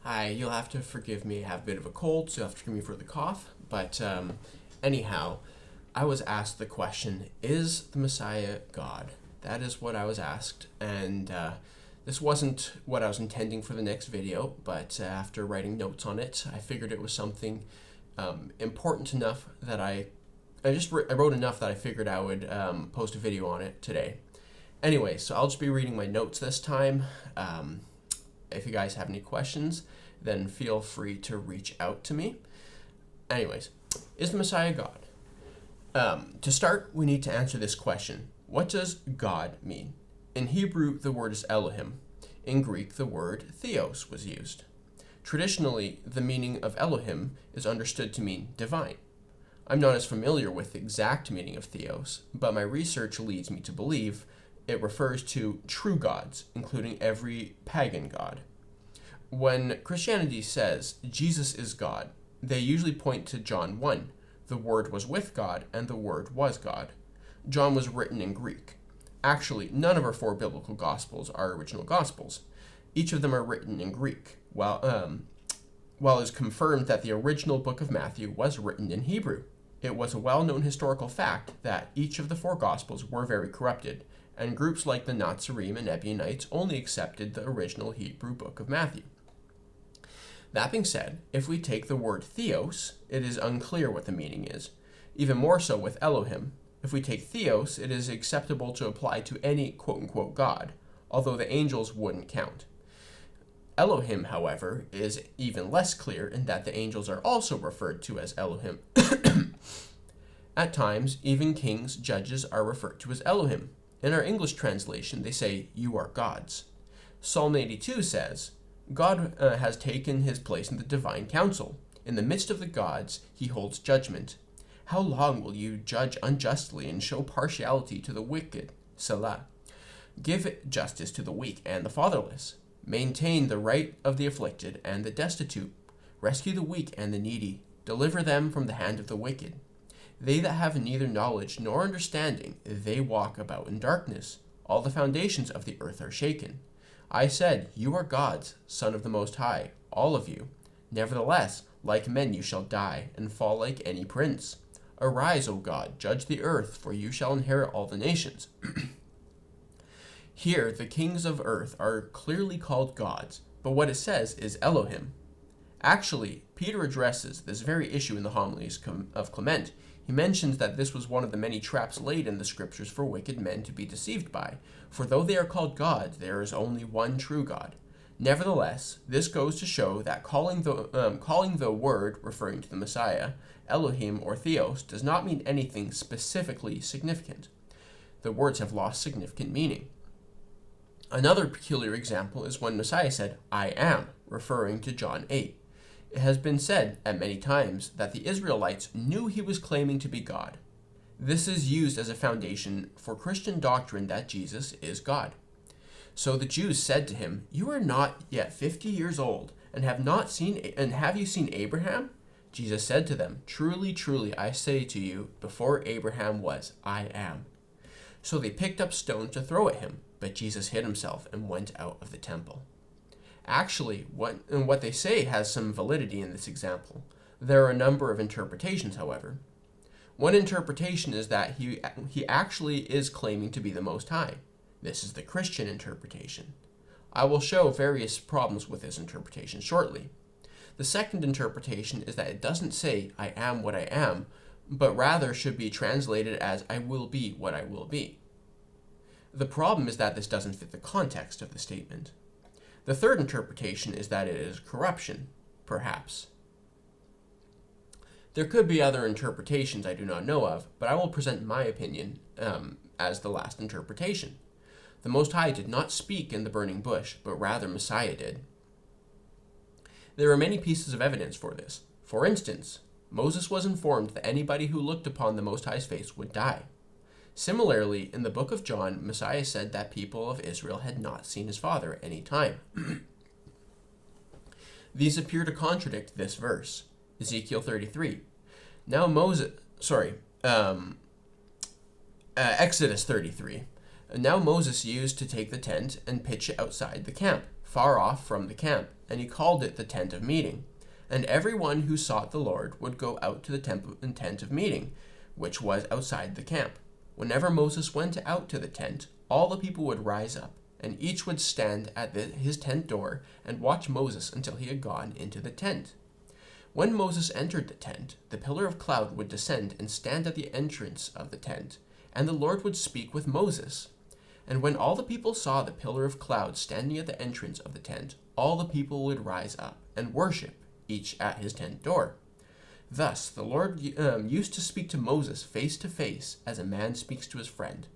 Hi, you'll have to forgive me. I have a bit of a cold, so you'll have to forgive me for the cough. But anyhow, I was asked the question, is the Messiah God? That is what I was asked, and this wasn't what I was intending for the next video, but after writing notes on it, I figured it was something important enough that I wrote enough that I figured I would post a video on it today. Anyway, so I'll just be reading my notes this time. If you guys have any questions, then feel free to reach out to me. Anyways, is the Messiah God? To start, we need to answer this question. What does God mean? In Hebrew, the word is Elohim. In Greek, the word theos was used. Traditionally, the meaning of Elohim is understood to mean divine. I'm not as familiar with the exact meaning of theos, but my research leads me to believe it refers to true gods, including every pagan god. When Christianity says Jesus is God, they usually point to John 1. The Word was with God, and the Word was God. John was written in Greek. Actually, none of our four biblical Gospels are original Gospels. Each of them are written in Greek, while it is confirmed that the original book of Matthew was written in Hebrew. It was a well-known historical fact that each of the four Gospels were very corrupted, and groups like the Nazarene and Ebionites only accepted the original Hebrew book of Matthew. That being said, if we take the word theos, it is unclear what the meaning is. Even more so with Elohim. If we take theos, it is acceptable to apply to any quote-unquote god, although the angels wouldn't count. Elohim, however, is even less clear in that the angels are also referred to as Elohim. At times, even kings, judges are referred to as Elohim. In our English translation, they say, "You are gods." Psalm 82 says, God has taken his place in the divine council. In the midst of the gods, he holds judgment. How long will you judge unjustly and show partiality to the wicked? Selah. Give justice to the weak and the fatherless. Maintain the right of the afflicted and the destitute. Rescue the weak and the needy. Deliver them from the hand of the wicked. They that have neither knowledge nor understanding, they walk about in darkness. All the foundations of the earth are shaken. I said, You are gods, Son of the Most High, all of you. Nevertheless, like men you shall die, and fall like any prince. Arise, O God, judge the earth, for you shall inherit all the nations. Here, the kings of earth are clearly called gods, but what it says is Elohim. Actually, Peter addresses this very issue in the homilies of Clement. He mentions that this was one of the many traps laid in the scriptures for wicked men to be deceived by, for though they are called gods, there is only one true God. Nevertheless, this goes to show that calling the word referring to the Messiah, Elohim or Theos, does not mean anything specifically significant. The words have lost significant meaning. Another peculiar example is when Messiah said, I am, referring to John 8. It has been said at many times that the Israelites knew he was claiming to be God. This is used as a foundation for Christian doctrine that Jesus is God. So the Jews said to him, You are not yet 50 years old, and have you seen Abraham? Jesus said to them, Truly, truly, I say to you, before Abraham was, I am. So they picked up stones to throw at him, but Jesus hid himself and went out of the temple. Actually, what they say has some validity in this example. There are a number of interpretations, however. One interpretation is that he actually is claiming to be the Most High. This is the Christian interpretation. I will show various problems with this interpretation shortly. The second interpretation is that it doesn't say, I am what I am, but rather should be translated as, I will be what I will be. The problem is that this doesn't fit the context of the statement. The third interpretation is that it is corruption, perhaps. There could be other interpretations I do not know of, but I will present my opinion as the last interpretation. The Most High did not speak in the burning bush, but rather Messiah did. There are many pieces of evidence for this. For instance, Moses was informed that anybody who looked upon the Most High's face would die. Similarly, in the book of John, Messiah said that people of Israel had not seen his Father at any time. These appear to contradict this verse. Ezekiel 33. Exodus 33. Now Moses used to take the tent and pitch it outside the camp, far off from the camp, and he called it the tent of meeting. And everyone who sought the Lord would go out to the tent of meeting, which was outside the camp. Whenever Moses went out to the tent, all the people would rise up, and each would stand at his tent door and watch Moses until he had gone into the tent. When Moses entered the tent, the pillar of cloud would descend and stand at the entrance of the tent, and the Lord would speak with Moses. And when all the people saw the pillar of cloud standing at the entrance of the tent, all the people would rise up and worship, each at his tent door. Thus the Lord used to speak to Moses face to face, as a man speaks to his friend.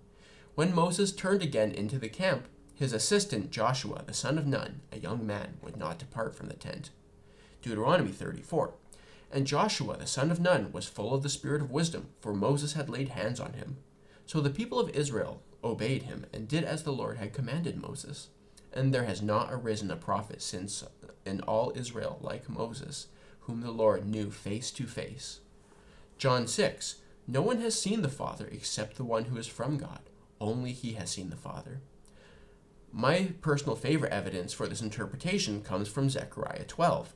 When Moses turned again into the camp, his assistant Joshua, the son of Nun, a young man, would not depart from the tent. Deuteronomy 34. And Joshua, the son of Nun, was full of the spirit of wisdom, for Moses had laid hands on him. So the people of Israel obeyed him and did as the Lord had commanded Moses. And there has not arisen a prophet since in all Israel like Moses, whom the Lord knew face to face. John 6. No one has seen the Father except the one who is from God. Only he has seen the Father. My personal favorite evidence for this interpretation comes from Zechariah 12.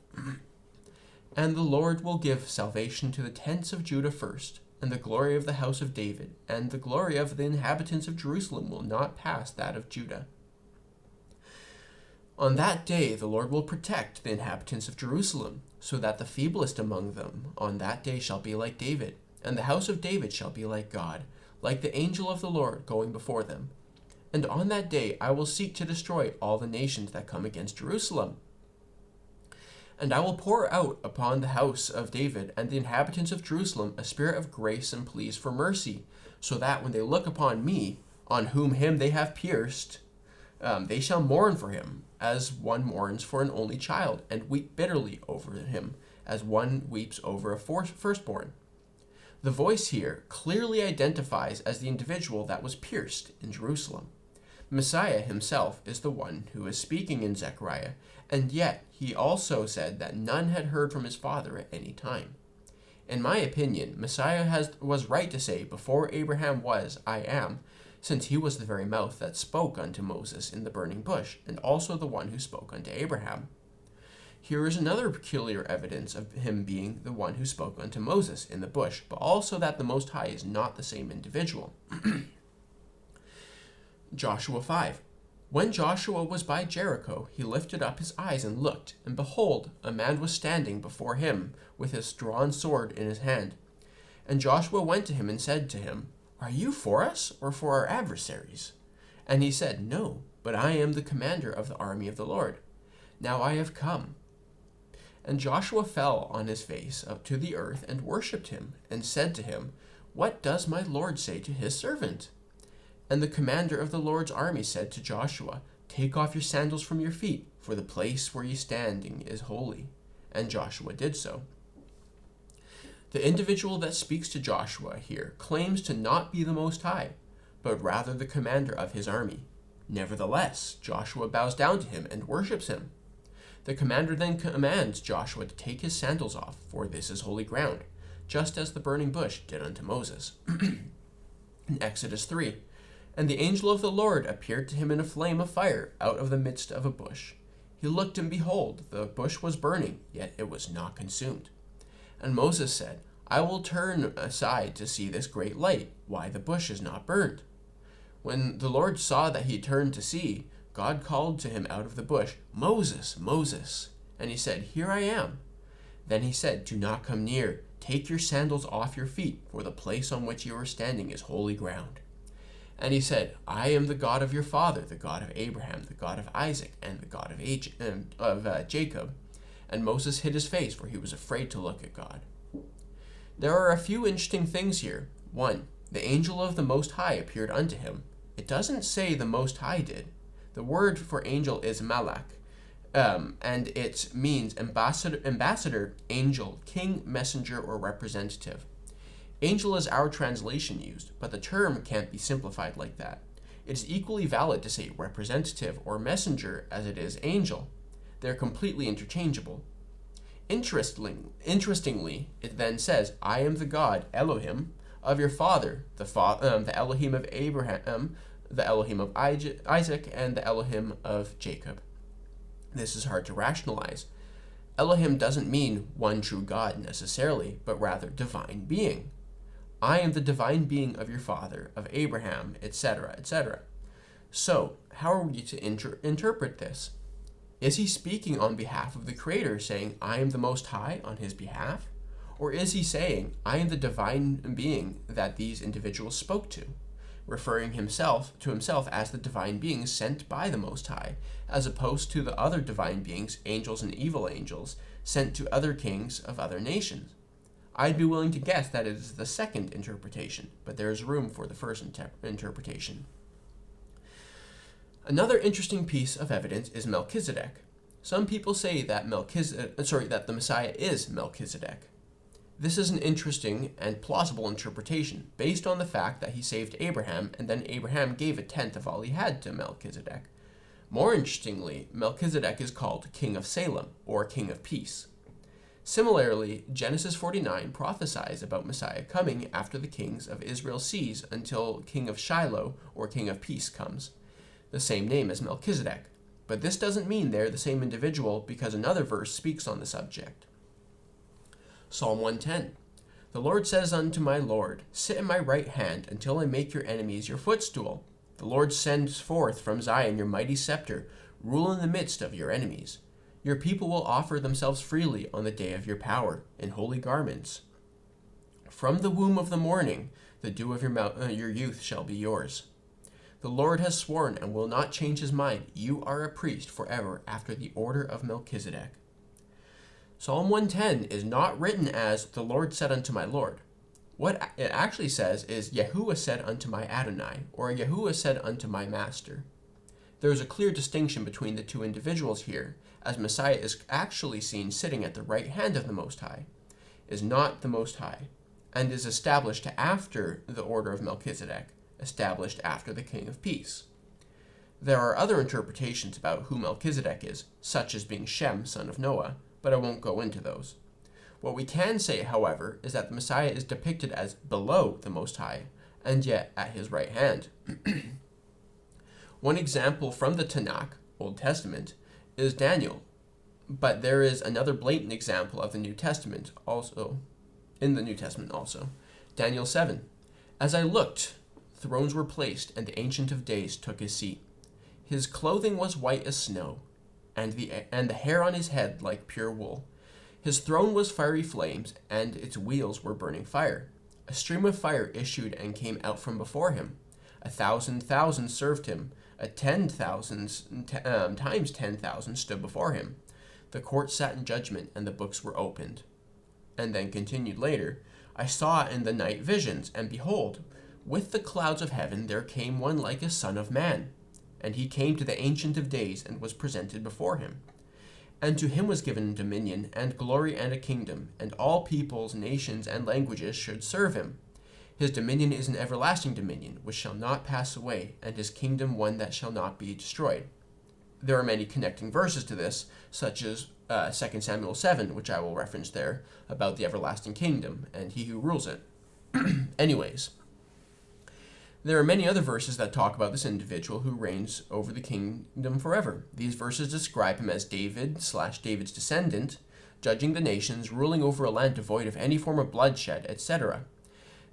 And the Lord will give salvation to the tents of Judah first, and the glory of the house of David, and the glory of the inhabitants of Jerusalem will not pass that of Judah. On that day the Lord will protect the inhabitants of Jerusalem, so that the feeblest among them on that day shall be like David, and the house of David shall be like God, like the angel of the Lord going before them. And on that day I will seek to destroy all the nations that come against Jerusalem. And I will pour out upon the house of David and the inhabitants of Jerusalem a spirit of grace and pleas for mercy, so that when they look upon me, on whom him they have pierced, they shall mourn for him, as one mourns for an only child, and weep bitterly over him, as one weeps over a firstborn. The voice here clearly identifies as the individual that was pierced in Jerusalem. Messiah himself is the one who is speaking in Zechariah, and yet he also said that none had heard from his Father at any time. In my opinion, Messiah was right to say, before Abraham was, I am, since he was the very mouth that spoke unto Moses in the burning bush, and also the one who spoke unto Abraham. Here is another peculiar evidence of him being the one who spoke unto Moses in the bush, but also that the Most High is not the same individual. Joshua 5. When Joshua was by Jericho, he lifted up his eyes and looked, and behold, a man was standing before him with his drawn sword in his hand. And Joshua went to him and said to him, Are you for us or for our adversaries? And he said, No, but I am the commander of the army of the Lord. Now I have come. And Joshua fell on his face up to the earth and worshipped him, and said to him, What does my Lord say to his servant? And the commander of the Lord's army said to Joshua, Take off your sandals from your feet, for the place where ye standing is holy. And Joshua did so. The individual that speaks to Joshua here claims to not be the Most High, but rather the commander of his army. Nevertheless, Joshua bows down to him and worships him. The commander then commands Joshua to take his sandals off, for this is holy ground, just as the burning bush did unto Moses. In Exodus 3, And the angel of the Lord appeared to him in a flame of fire out of the midst of a bush. He looked, and behold, the bush was burning, yet it was not consumed. And Moses said, I will turn aside to see this great light, why the bush is not burned. When the Lord saw that he turned to see, God called to him out of the bush, Moses, Moses. And he said, Here I am. Then he said, Do not come near. Take your sandals off your feet, for the place on which you are standing is holy ground. And he said, I am the God of your father, the God of Abraham, the God of Isaac, and the God of Jacob. And Moses hid his face, for he was afraid to look at God. There are a few interesting things here. 1. The angel of the Most High appeared unto him. It doesn't say the Most High did. The word for angel is malak, and it means ambassador, angel, king, messenger, or representative. Angel is our translation used, but the term can't be simplified like that. It is equally valid to say representative or messenger as it is angel. They're completely interchangeable. Interestingly, it then says, I am the God, Elohim, of your father, the Elohim of Abraham, the Elohim of Isaac, and the Elohim of Jacob. This is hard to rationalize. Elohim doesn't mean one true God necessarily, but rather divine being. I am the divine being of your father, of Abraham, etc., etc. So, how are we to interpret this? Is he speaking on behalf of the Creator, saying, I am the Most High on his behalf? Or is he saying, I am the divine being that these individuals spoke to, referring to himself as the divine being sent by the Most High, as opposed to the other divine beings, angels and evil angels, sent to other kings of other nations? I'd be willing to guess that it is the second interpretation, but there is room for the first interpretation. Another interesting piece of evidence is Melchizedek. Some people say that that the Messiah is Melchizedek. This is an interesting and plausible interpretation, based on the fact that he saved Abraham, and then Abraham gave a tenth of all he had to Melchizedek. More interestingly, Melchizedek is called King of Salem, or King of Peace. Similarly, Genesis 49 prophesies about Messiah coming after the kings of Israel cease until King of Shiloh, or King of Peace, comes, the same name as Melchizedek. But this doesn't mean they're the same individual, because another verse speaks on the subject. Psalm 110. The Lord says unto my Lord, sit in my right hand until I make your enemies your footstool. The Lord sends forth from Zion your mighty scepter, rule in the midst of your enemies. Your people will offer themselves freely on the day of your power, in holy garments. From the womb of the morning, the dew of your youth shall be yours. The Lord has sworn and will not change his mind. You are a priest forever after the order of Melchizedek. Psalm 110 is not written as, the Lord said unto my Lord. What it actually says is, Yahuwah said unto my Adonai, or Yahuwah said unto my Master. There is a clear distinction between the two individuals here, as Messiah is actually seen sitting at the right hand of the Most High, is not the Most High, and is established after the order of Melchizedek, established after the King of Peace. There are other interpretations about who Melchizedek is, such as being Shem, son of Noah, but I won't go into those. What we can say, however, is that the Messiah is depicted as below the Most High, and yet at his right hand. One example from the Tanakh, Old Testament, is Daniel, but there is another blatant example of the New Testament also, in the New Testament also. Daniel 7. As I looked, thrones were placed, and the Ancient of Days took his seat. His clothing was white as snow, and the hair on his head like pure wool. His throne was fiery flames, and its wheels were burning fire. A stream of fire issued and came out from before him. 1,000,000 served him. 10,000 times 10,000 stood before him. The court sat in judgment, and the books were opened. And then continued later, I saw in the night visions, and behold, with the clouds of heaven there came one like a son of man. And he came to the Ancient of Days, and was presented before him. And to him was given dominion, and glory, and a kingdom, and all peoples, nations, and languages should serve him. His dominion is an everlasting dominion, which shall not pass away, and his kingdom one that shall not be destroyed. There are many connecting verses to this, such as 2 Samuel 7, which I will reference there, about the everlasting kingdom, and he who rules it. Anyways, there are many other verses that talk about this individual who reigns over the kingdom forever. These verses describe him as David's descendant, judging the nations, ruling over a land devoid of any form of bloodshed, etc.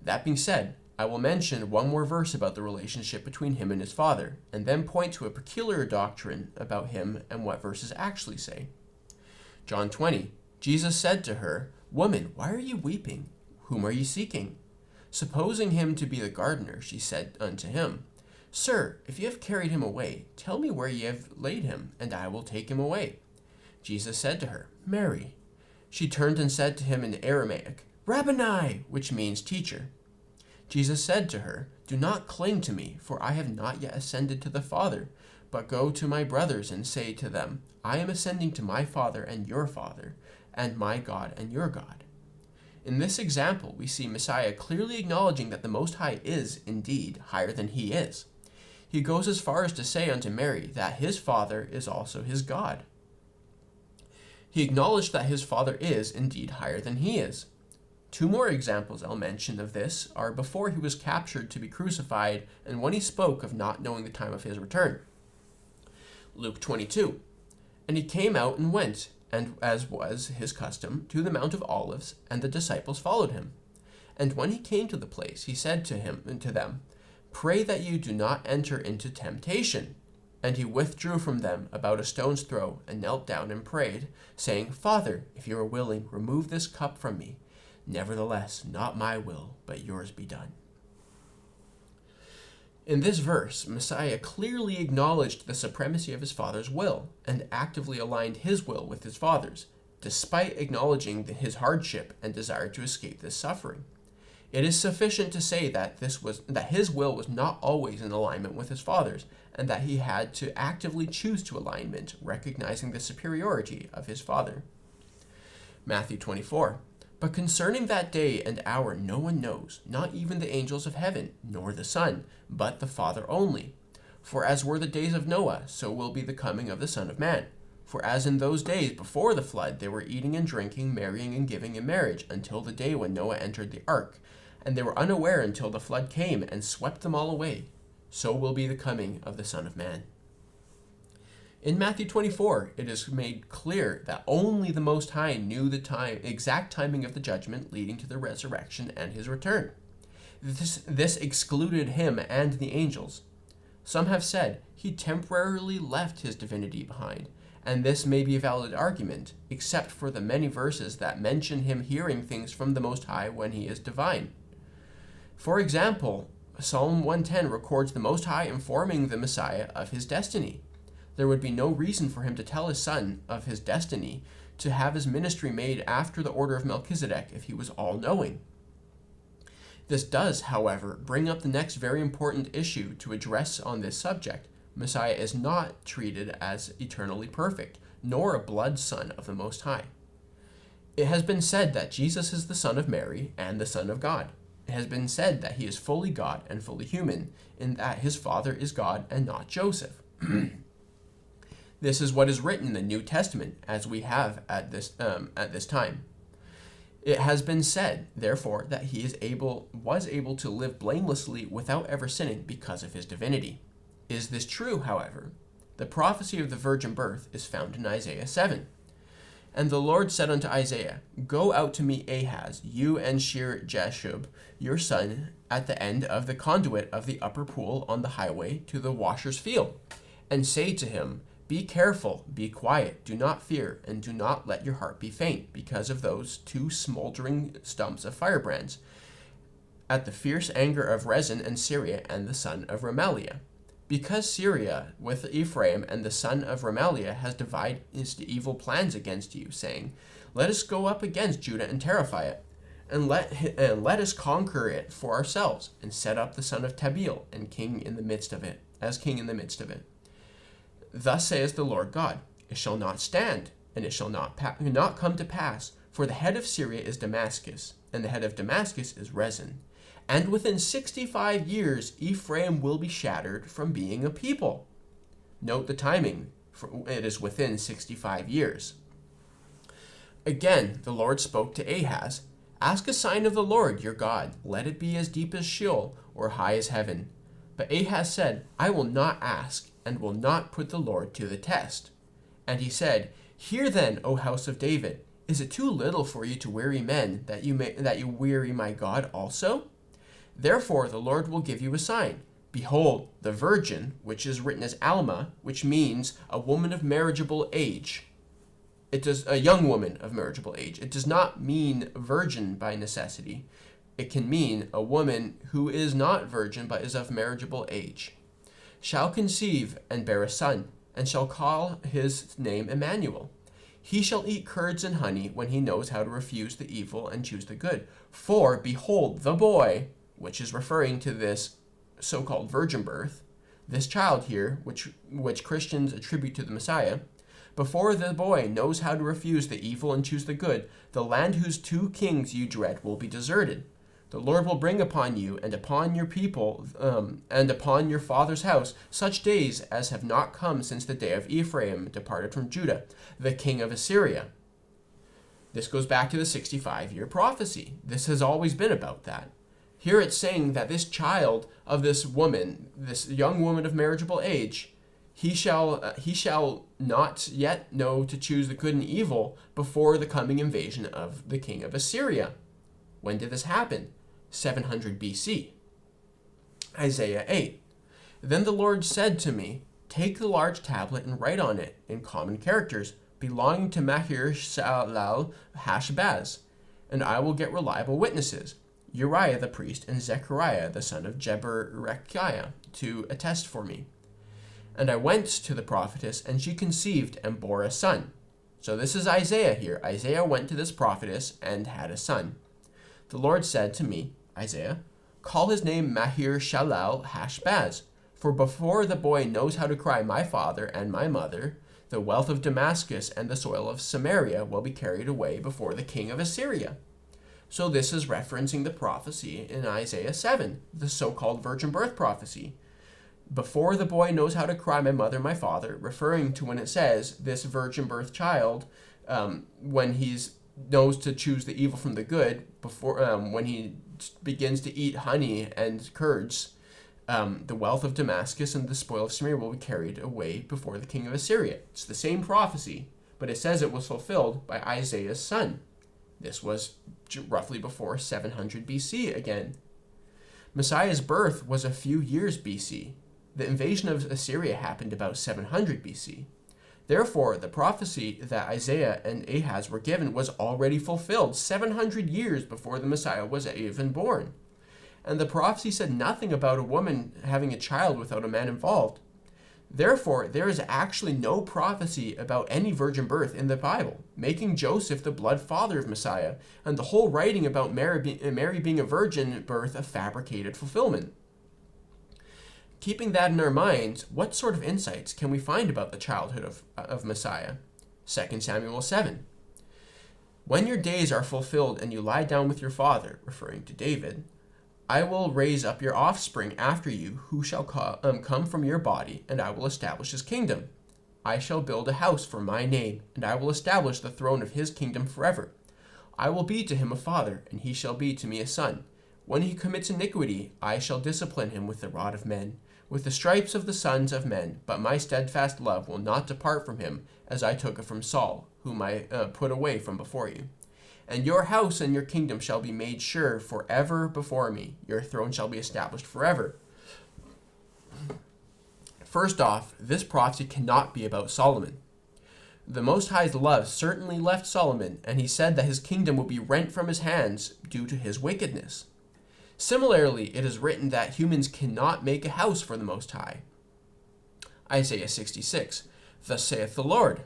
That being said, I will mention one more verse about the relationship between him and his father, and then point to a peculiar doctrine about him and what verses actually say. John 20. Jesus said to her, Woman, why are you weeping? Whom are you seeking? Supposing him to be the gardener, she said unto him, Sir, if you have carried him away, tell me where ye have laid him, and I will take him away. Jesus said to her, Mary. She turned and said to him in Aramaic, Rabboni, which means teacher. Jesus said to her, Do not cling to me, for I have not yet ascended to the Father, but go to my brothers and say to them, I am ascending to my Father and your Father, and my God and your God. In this example, we see Messiah clearly acknowledging that the Most High is, indeed, higher than he is. He goes as far as to say unto Mary that his Father is also his God. He acknowledged that his Father is, indeed, higher than he is. Two more examples I'll mention of this are before he was captured to be crucified and when he spoke of not knowing the time of his return. Luke 22. And he came out and went, and as was his custom, to the Mount of Olives, and the disciples followed him. And when he came to the place, he said to them, "Pray that you do not enter into temptation." And he withdrew from them about a stone's throw, and knelt down and prayed, saying, "Father, if you are willing, remove this cup from me. Nevertheless, not my will, but yours be done." In this verse, Messiah clearly acknowledged the supremacy of his Father's will, and actively aligned his will with his Father's, despite acknowledging his hardship and desire to escape this suffering. It is sufficient to say that his will was not always in alignment with his Father's, and that he had to actively choose to alignment, recognizing the superiority of his Father. Matthew 24. But concerning that day and hour no one knows, not even the angels of heaven, nor the Son, but the Father only. For as were the days of Noah, so will be the coming of the Son of Man. For as in those days before the flood they were eating and drinking, marrying and giving in marriage, until the day when Noah entered the ark, and they were unaware until the flood came and swept them all away, so will be the coming of the Son of Man. In Matthew 24, it is made clear that only the Most High knew the exact timing of the judgment leading to the resurrection and his return. This excluded him and the angels. Some have said he temporarily left his divinity behind, and this may be a valid argument, except for the many verses that mention him hearing things from the Most High when he is divine. For example, Psalm 110 records the Most High informing the Messiah of his destiny. There would be no reason for him to tell his Son of his destiny, to have his ministry made after the order of Melchizedek if he was all-knowing. This does, however, bring up the next very important issue to address on this subject. Messiah is not treated as eternally perfect, nor a blood son of the Most High. It has been said that Jesus is the Son of Mary and the Son of God. It has been said that he is fully God and fully human, in that his Father is God and not Joseph. This is what is written in the New Testament, as we have at this time. It has been said, therefore, that he was able to live blamelessly without ever sinning because of his divinity. Is this true, however? The prophecy of the virgin birth is found in Isaiah 7. And the Lord said unto Isaiah, "Go out to meet Ahaz, you and Shear-Jashub, your son, at the end of the conduit of the upper pool on the highway to the washer's field, and say to him, Be careful, be quiet, do not fear, and do not let your heart be faint, because of those two smoldering stumps of firebrands, at the fierce anger of Rezin and Syria and the son of Remaliah. Because Syria with Ephraim and the son of Remaliah has divided into evil plans against you, saying, Let us go up against Judah and terrify it, and let us conquer it for ourselves, and set up the son of Tabeel and as king in the midst of it. Thus says the Lord God, It shall not stand, and it shall not come to pass, for the head of Syria is Damascus, and the head of Damascus is Rezin. And within 65 years Ephraim will be shattered from being a people." Note the timing, for it is within 65 years. Again, the Lord spoke to Ahaz, "Ask a sign of the Lord your God, let it be as deep as Sheol, or high as heaven." But Ahaz said, "I will not ask, and will not put the Lord to the test." And he said, "Hear then, O house of David, is it too little for you to weary men, that you weary my God also? Therefore the Lord will give you a sign. Behold, the virgin, which is written as Alma, which means a woman of marriageable age. It does a young woman of marriageable age. It does not mean virgin by necessity. It can mean a woman who is not virgin but is of marriageable age. Shall conceive and bear a son, and shall call his name Emmanuel. He shall eat curds and honey when he knows how to refuse the evil and choose the good. For, behold, the boy," which is referring to this so-called virgin birth, this child here, which Christians attribute to the Messiah, "before the boy knows how to refuse the evil and choose the good, the land whose two kings you dread will be deserted. The Lord will bring upon you and upon your people and upon your father's house such days as have not come since the day of Ephraim departed from Judah, the king of Assyria." This goes back to the 65-year prophecy. This has always been about that. Here it's saying that this child of this woman, this young woman of marriageable age, he shall not yet know to choose the good and evil before the coming invasion of the king of Assyria. When did this happen? 700 BC. Isaiah 8. Then the Lord said to me, take the large tablet and write on it, in common characters, belonging to Maher-shalal-Hash-Baz, and I will get reliable witnesses, Uriah the priest and Zechariah the son of Jeberechiah, to attest for me. And I went to the prophetess, and she conceived and bore a son. So this is Isaiah here. Isaiah went to this prophetess and had a son. The Lord said to me, Isaiah, call his name Maher-shalal-Hash-Baz, for before the boy knows how to cry, my father and my mother, the wealth of Damascus and the soil of Samaria will be carried away before the king of Assyria. So this is referencing the prophecy in Isaiah 7, the so-called virgin birth prophecy. Before the boy knows how to cry, my mother, my father, referring to when it says this virgin birth child, when he knows to choose the evil from the good, before when he begins to eat honey and curds, the wealth of Damascus and the spoil of Samaria will be carried away before the king of Assyria. It's the same prophecy, but it says it was fulfilled by Isaiah's son. This was roughly before 700 BC again. Messiah's birth was a few years BC. The invasion of Assyria happened about 700 BC. Therefore, the prophecy that Isaiah and Ahaz were given was already fulfilled 700 years before the Messiah was even born. And the prophecy said nothing about a woman having a child without a man involved. Therefore, there is actually no prophecy about any virgin birth in the Bible, making Joseph the blood father of Messiah, and the whole writing about Mary being a virgin birth a fabricated fulfillment. Keeping that in our minds, what sort of insights can we find about the childhood of Messiah? 2 Samuel 7. When your days are fulfilled and you lie down with your father, referring to David, I will raise up your offspring after you, who shall come from your body, and I will establish his kingdom. I shall build a house for my name, and I will establish the throne of his kingdom forever. I will be to him a father, and he shall be to me a son. When he commits iniquity, I shall discipline him with the rod of men, with the stripes of the sons of men. But my steadfast love will not depart from him, as I took it from Saul, whom I put away from before you. And your house and your kingdom shall be made sure forever before me. Your throne shall be established forever. First off, this prophecy cannot be about Solomon. The Most High's love certainly left Solomon, and he said that his kingdom would be rent from his hands due to his wickedness. Similarly, it is written that humans cannot make a house for the Most High. Isaiah 66, thus saith the Lord,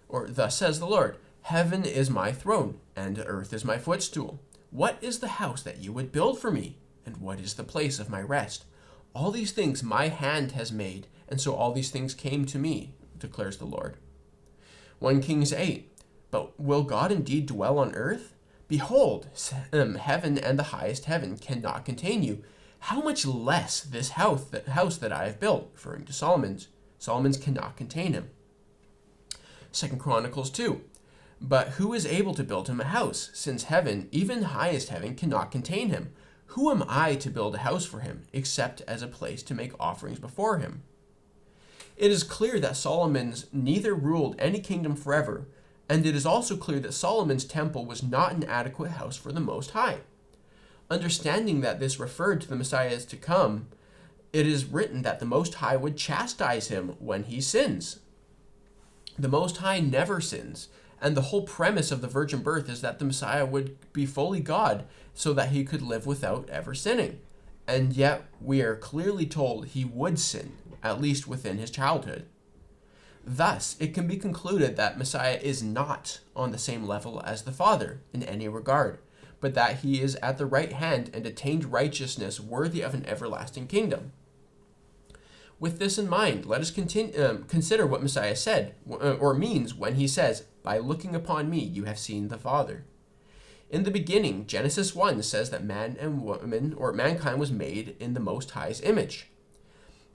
or thus says the Lord, heaven is my throne, and earth is my footstool. What is the house that you would build for me? And what is the place of my rest? All these things my hand has made, and so all these things came to me, declares the Lord. 1 Kings 8, but will God indeed dwell on earth? Behold, heaven and the highest heaven cannot contain you. How much less this house that I have built, referring to Solomon's. Solomon's cannot contain him. 2 Chronicles 2, but who is able to build him a house, since heaven, even highest heaven, cannot contain him? Who am I to build a house for him, except as a place to make offerings before him? It is clear that Solomon's neither ruled any kingdom forever, and it is also clear that Solomon's temple was not an adequate house for the Most High. Understanding that this referred to the Messiah to come, it is written that the Most High would chastise him when he sins. The Most High never sins, and the whole premise of the virgin birth is that the Messiah would be fully God so that he could live without ever sinning. And yet we are clearly told he would sin, at least within his childhood. Thus, it can be concluded that Messiah is not on the same level as the Father in any regard, but that he is at the right hand and attained righteousness worthy of an everlasting kingdom. With this in mind, let us consider what Messiah said, or means when he says, by looking upon me you have seen the Father. In the beginning, Genesis 1 says that man and woman, or mankind, was made in the Most High's image.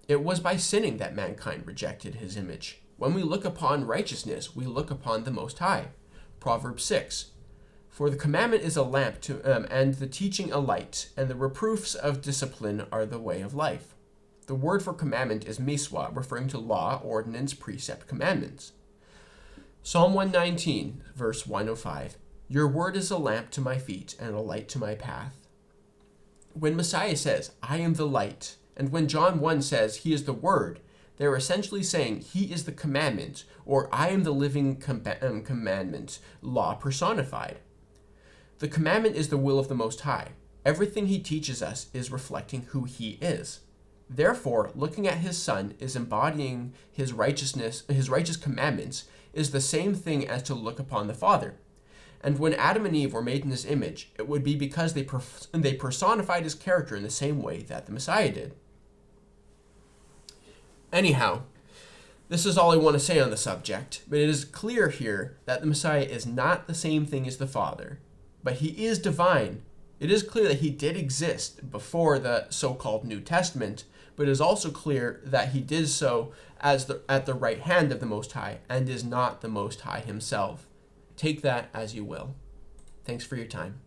It was by sinning that mankind rejected his image. When we look upon righteousness, we look upon the Most High. Proverbs 6, for the commandment is a lamp and the teaching a light, and the reproofs of discipline are the way of life. The word for commandment is miswa, referring to law, ordinance, precept, commandments. Psalm 119, verse 105. Your word is a lamp to my feet and a light to my path. When Messiah says, I am the light, and when John 1 says he is the word, they're essentially saying he is the commandment, or I am the living commandment, law personified. The commandment is the will of the Most High. Everything he teaches us is reflecting who he is. Therefore, looking at his son is embodying his righteousness, his righteous commandments is the same thing as to look upon the Father. And when Adam and Eve were made in his image, it would be because they personified his character in the same way that the Messiah did. Anyhow, this is all I want to say on the subject, but it is clear here that the Messiah is not the same thing as the Father, but he is divine. It is clear that he did exist before the so-called New Testament, but it is also clear that he did so at the right hand of the Most High and is not the Most High himself. Take that as you will. Thanks for your time.